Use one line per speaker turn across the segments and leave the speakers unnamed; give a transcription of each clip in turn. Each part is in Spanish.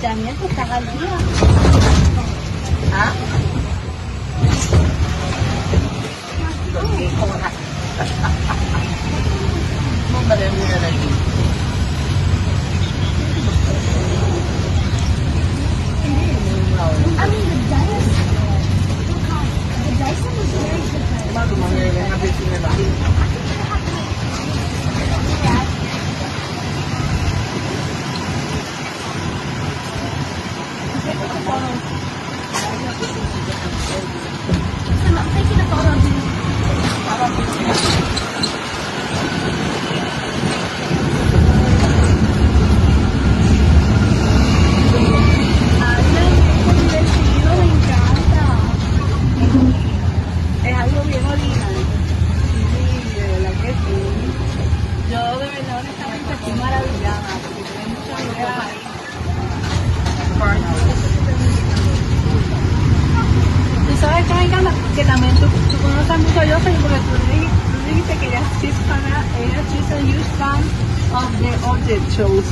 Daniel, tú estás al día.
¿Ah? No me deben mirar aquí.
I mean, the dice. The dice was very different.
Más o menos ven a ver si me la
I'm taking a photo of you.
es algo bien original. Sí, de verdad que sí. Yo de verdad honestamente estoy maravillada porque tiene muchas ideas ahí. Tú sabes que me encanta que también tú conoces mucho a Jocelyn porque tú dijiste que she's a huge fan of the object shows.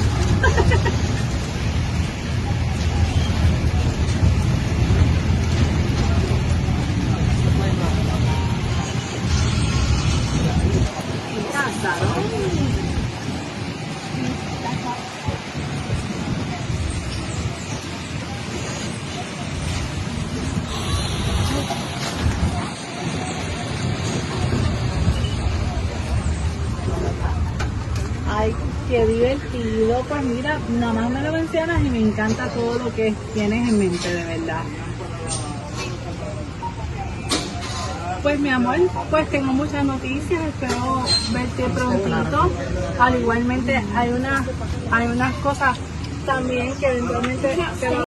Ay, qué divertido. Pues mira, nada más me lo mencionas y me encanta todo lo que tienes en mente, de verdad. Pues mi amor, pues tengo muchas noticias, espero verte prontito. Al igualmente hay unas cosas también que eventualmente te